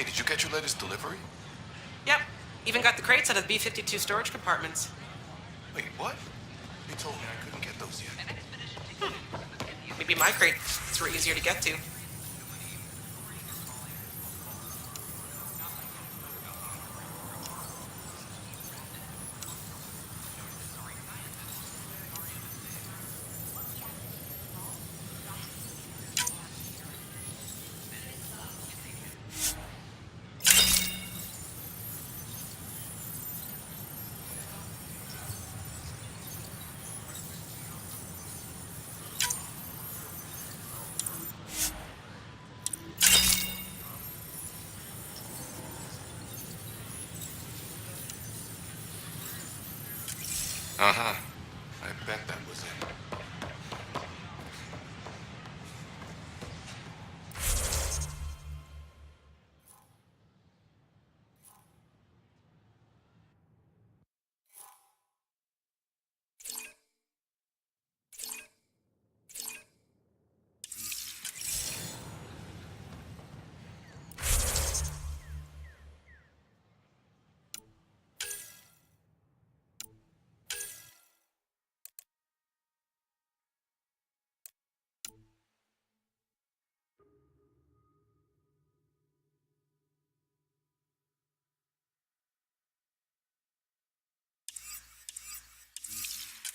did you get your latest delivery? Yep. Even got the crates out of the B-52 storage compartments. Wait, what? You told me I couldn't get those yet. Maybe my crates were easier to get to. Uh-huh. I bet that was it.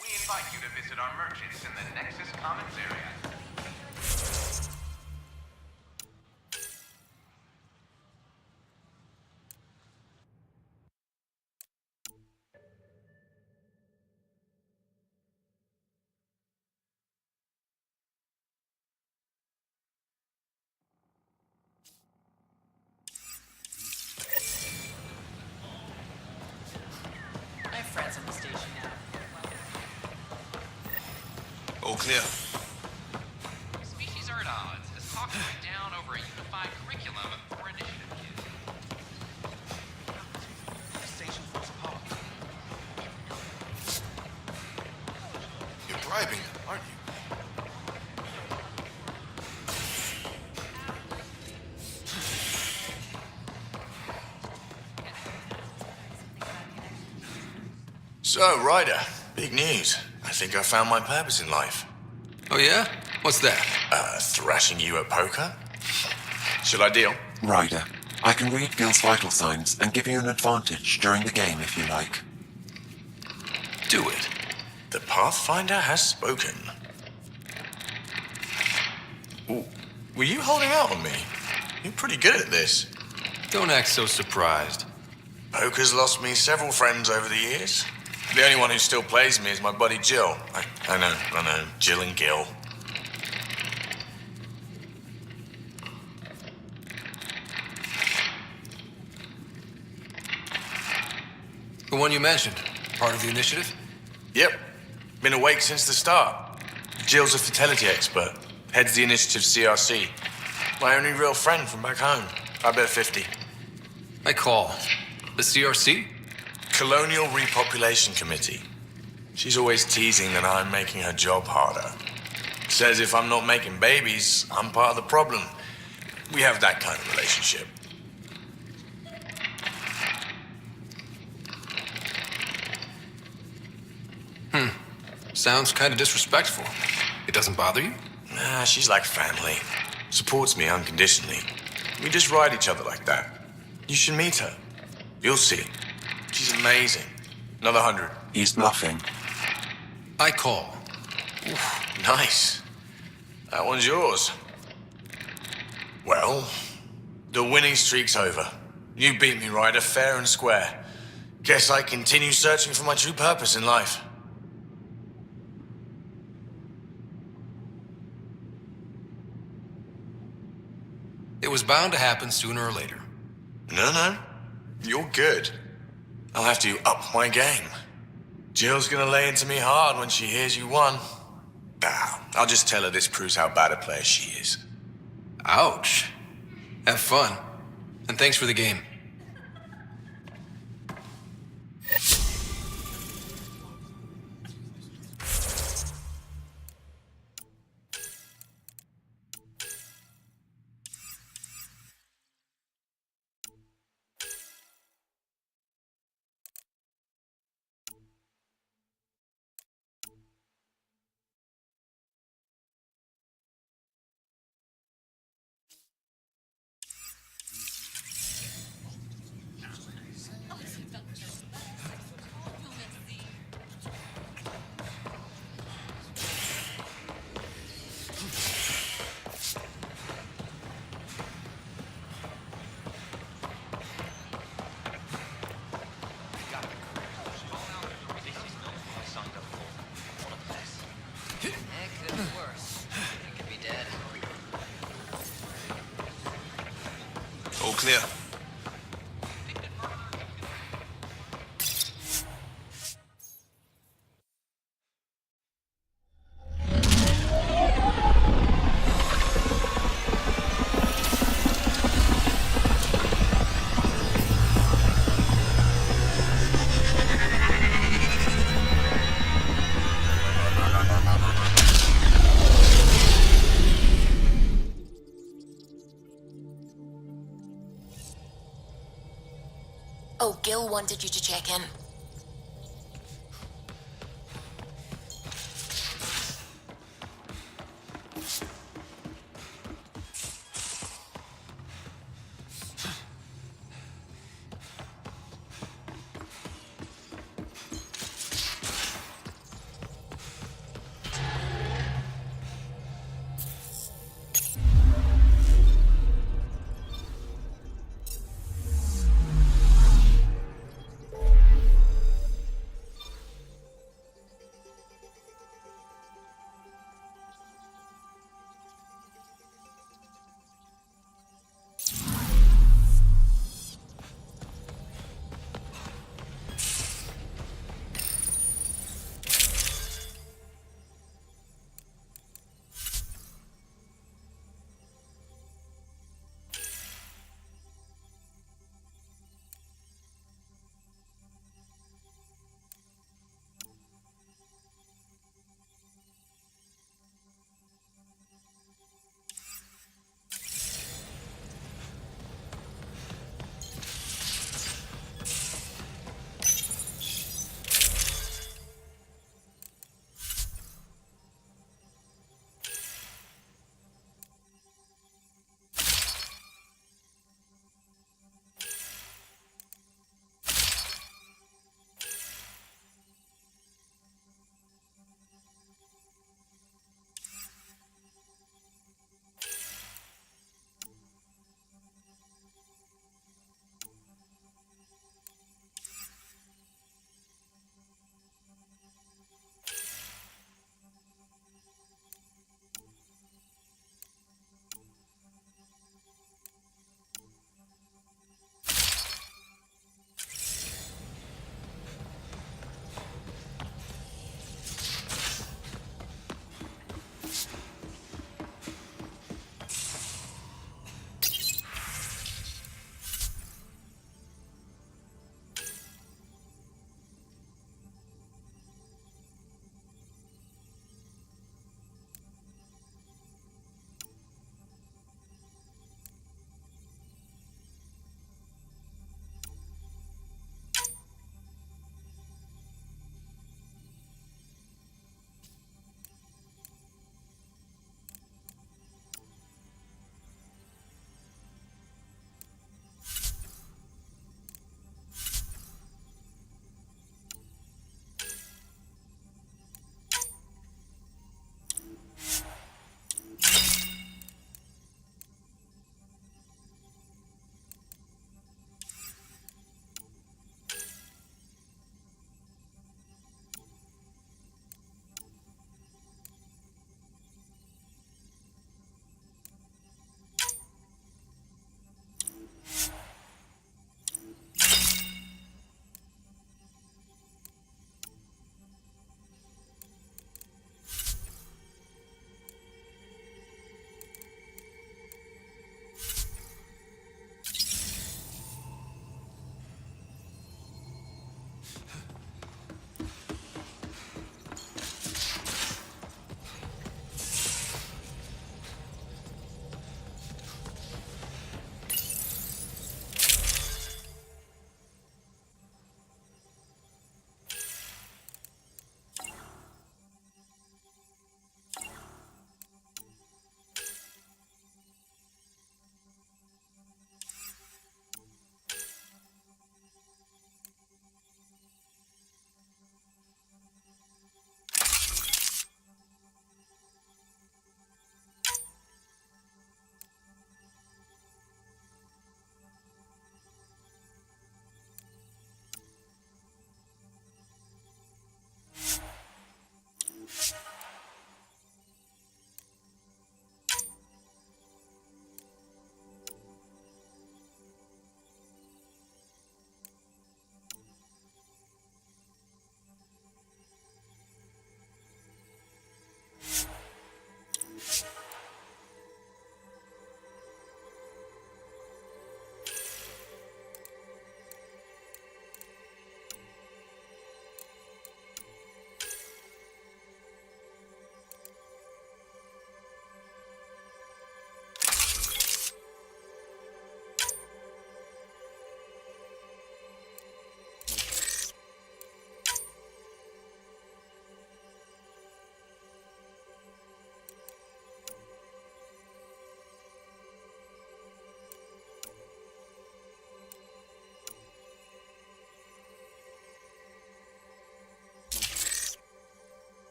We invite you to visit our merchants in the Nexus Commons area. I have friends on the station now. All clear. Species are at odds as talks break down over a unified curriculum for initiative kids. The station falls apart. You're bribing them, aren't you? So, Ryder, big news. I think I found my purpose in life. Oh yeah? What's that? Thrashing you at poker? Shall I deal? Ryder, I can read Gil's vital signs and give you an advantage during the game if you like. Do it. The Pathfinder has spoken. Ooh, were you holding out on me? You're pretty good at this. Don't act so surprised. Poker's lost me several friends over the years. The only one who still plays me is my buddy Jill. I know, Jill and Gil. The one you mentioned, part of the initiative? Yep, been awake since the start. Jill's a fertility expert, heads the initiative CRC. My only real friend from back home. I bet 50. I call. The CRC? Colonial Repopulation Committee. She's always teasing that I'm making her job harder. Says if I'm not making babies, I'm part of the problem. We have that kind of relationship. Sounds kind of disrespectful. It doesn't bother you? Nah, she's like family. Supports me unconditionally. We just ride each other like that. You should meet her. You'll see. She's amazing. Another 100. He's bluffing. I call. Oof, nice. That one's yours. Well, the winning streak's over. You beat me, Ryder, fair and square. Guess I continue searching for my true purpose in life. It was bound to happen sooner or later. No. You're good. I'll have to up my game. Jill's gonna lay into me hard when she hears you won. I'll just tell her this proves how bad a player she is. Ouch. Have fun. And thanks for the game. clear. Oh, Gil wanted you to check in.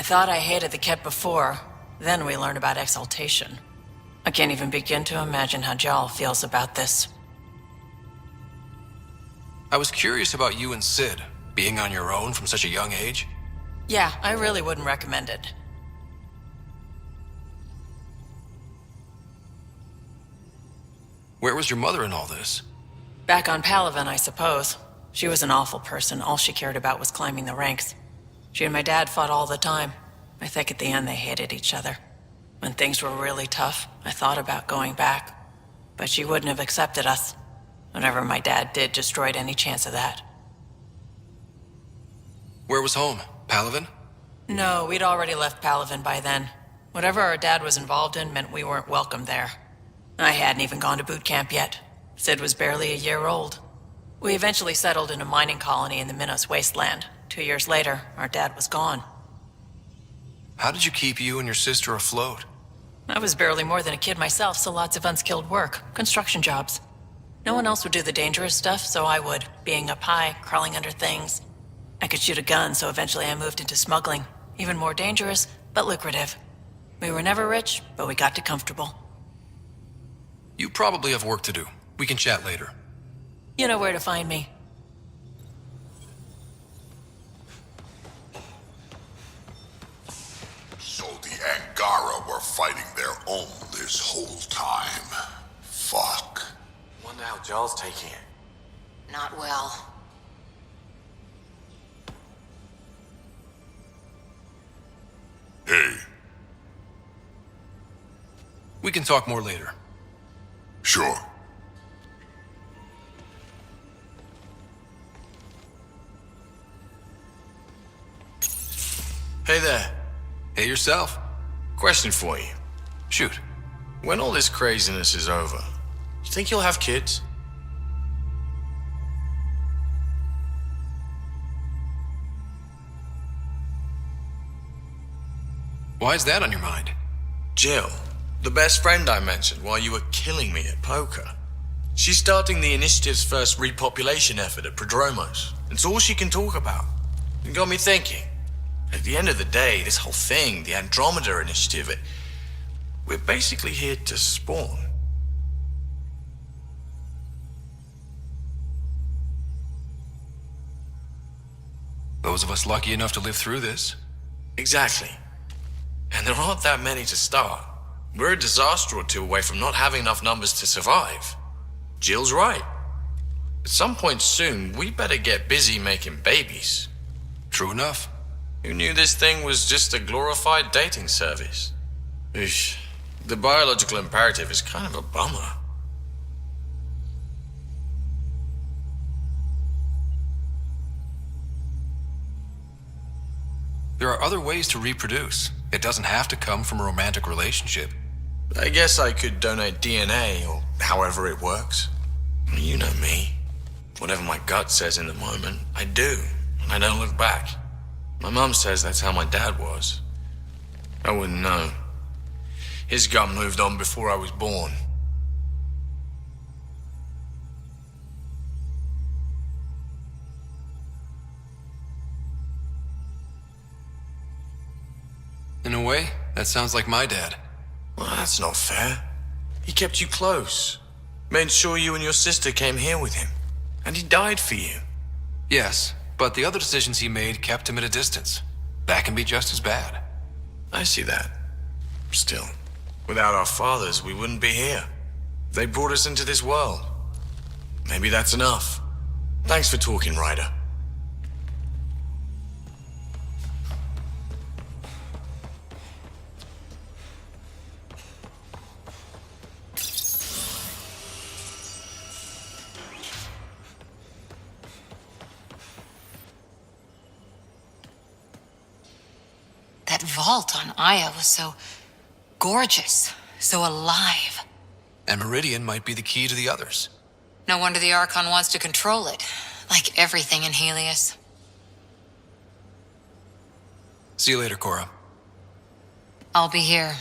thought I hated the Ket before. Then we learned about exaltation. I can't even begin to imagine how Jal feels about this. I was curious about you and Sid, being on your own from such a young age. Yeah, I really wouldn't recommend it. Where was your mother in all this? Back on Palaven, I suppose. She was an awful person. All she cared about was climbing the ranks. She and my dad fought all the time. I think at the end they hated each other. When things were really tough, I thought about going back. But she wouldn't have accepted us. Whatever my dad did destroyed any chance of that. Where was home? Palaven? No, we'd already left Palaven by then. Whatever our dad was involved in meant we weren't welcome there. I hadn't even gone to boot camp yet. Sid was barely a year old. We eventually settled in a mining colony in the Minos wasteland. 2 years later, our dad was gone. How did you keep you and your sister afloat? I was barely more than a kid myself, so lots of unskilled work, construction jobs. No one else would do the dangerous stuff, so I would, being up high, crawling under things. I could shoot a gun, so eventually I moved into smuggling. Even more dangerous, but lucrative. We were never rich, but we got to comfortable. You probably have work to do. We can chat later. You know where to find me. So the Angara were fighting their own this whole time. Fuck. Wonder how Jal's taking it. Not well. Hey, We can talk more later. sure. Hey there. Hey yourself. Question for you. Shoot. When all this craziness is over, you think you'll have kids? Why is that on your mind? Jill, the best friend I mentioned while you were killing me at poker. She's starting the initiative's first repopulation effort at Prodromos. It's all she can talk about. It got me thinking. At the end of the day, this whole thing, the Andromeda initiative, we're basically here to spawn. Those of us lucky enough to live through this. Exactly. And there aren't that many to start. We're a disaster or two away from not having enough numbers to survive. Jill's right. At some point soon, we better get busy making babies. True enough. Who knew this thing was just a glorified dating service? Eesh. The biological imperative is kind of a bummer. There are other ways to reproduce. It doesn't have to come from a romantic relationship. I guess I could donate DNA, or however it works. You know me. Whatever my gut says in the moment, I do, and I don't look back. My mum says that's how my dad was. I wouldn't know. His gut moved on before I was born. In a way, that sounds like my dad. Well, that's not fair. He kept you close. Made sure you and your sister came here with him. And he died for you. Yes, but the other decisions he made kept him at a distance. That can be just as bad. I see that. Still, without our fathers, we wouldn't be here. They brought us into this world. Maybe that's enough. Thanks for talking, Ryder. That vault on Aya was so gorgeous, so alive. And Meridian might be the key to the others. No wonder the Archon wants to control it, like everything in Helios. See you later, Cora. I'll be here.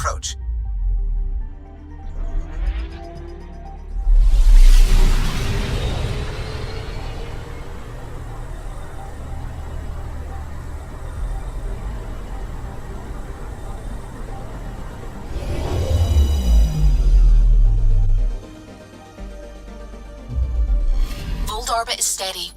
approach. Old orbit is steady.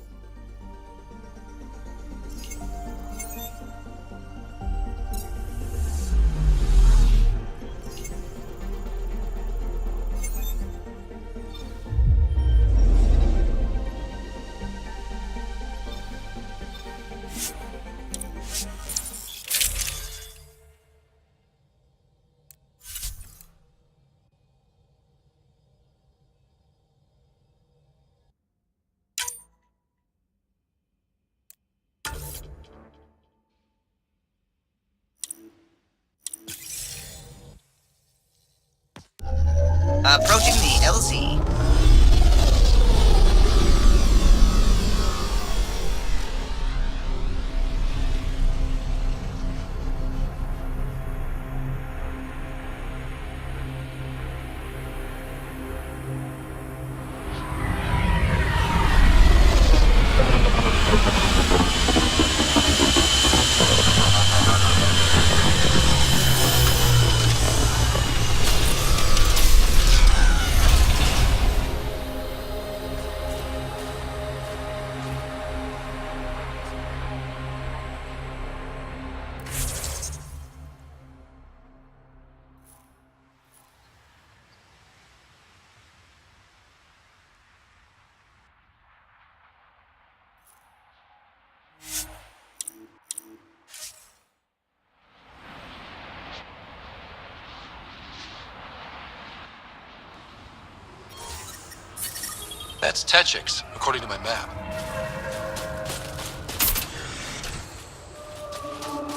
Approaching the LZ. That's Techix, according to my map.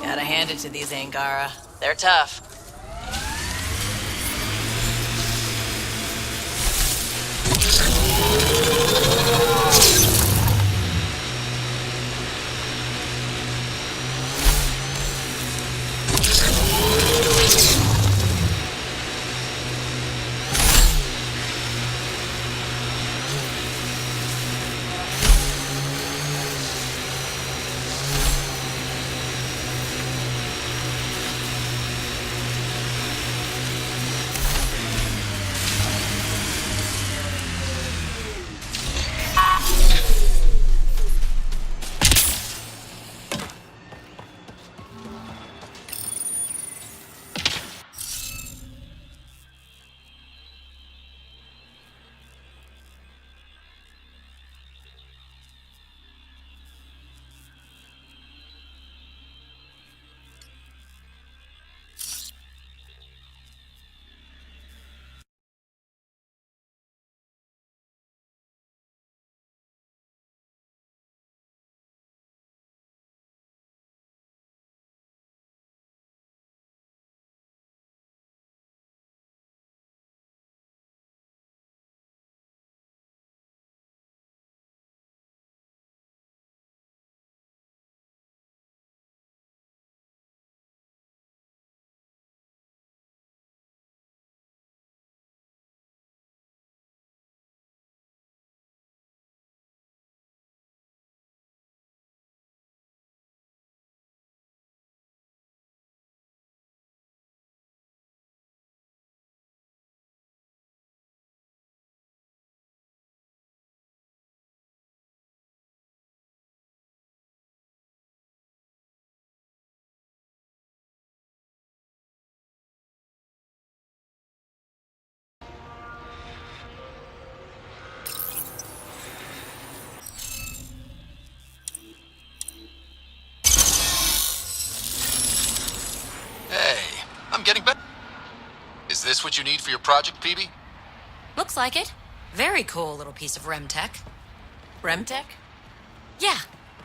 Gotta hand it to these Angara. They're tough. Hey, I'm getting better. Is this what you need for your project, PB? Looks like it. Very cool little piece of REM tech. Remtech? Yeah,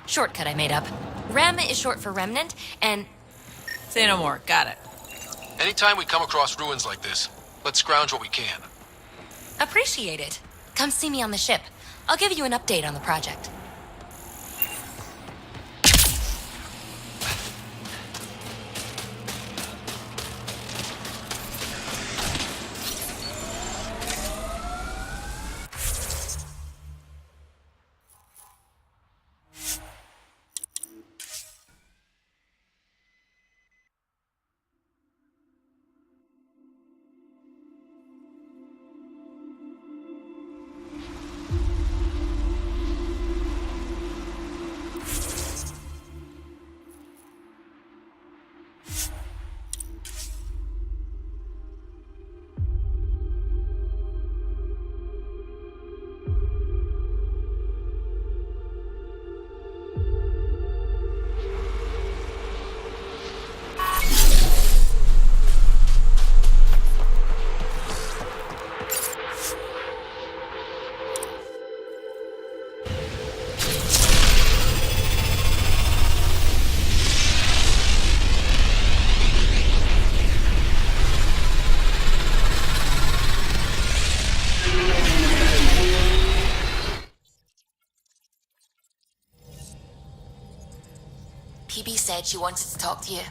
shortcut I made up. REM is short for remnant, and Say no more. Got it. Anytime we come across ruins like this, let's scrounge what we can. appreciate it. Come see me on the ship. I'll give you an update on the project. said she wanted to talk to you.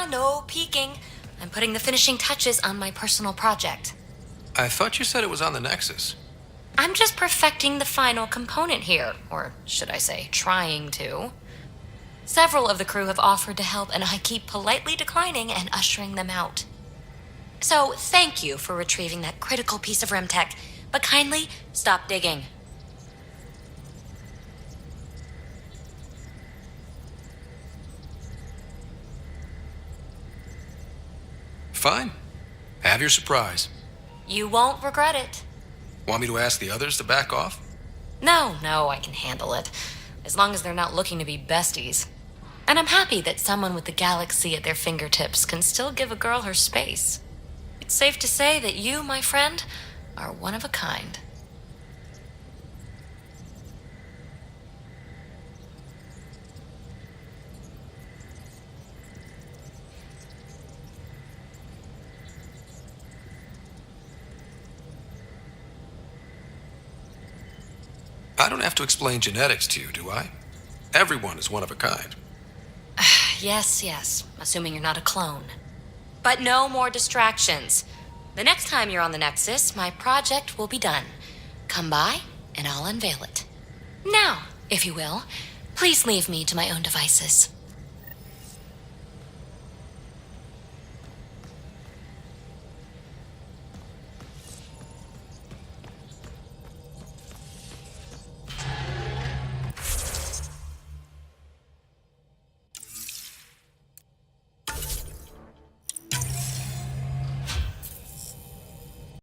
No peeking. I'm putting the finishing touches on my personal project. I thought you said it was on the Nexus. I'm just perfecting the final component here, or should I say, trying to. Several of the crew have offered to help, and I keep politely declining and ushering them out. So, thank you for retrieving that critical piece of Remtech, but kindly stop digging. Fine. Have your surprise. You won't regret it. Want me to ask the others to back off? No, I can handle it. As long as they're not looking to be besties. And I'm happy that someone with the galaxy at their fingertips can still give a girl her space. It's safe to say that you, my friend, are one of a kind. I don't have to explain genetics to you, do I? Everyone is one of a kind. Yes, assuming you're not a clone. But no more distractions. The next time you're on the Nexus, my project will be done. Come by, and I'll unveil it. Now, if you will, please leave me to my own devices.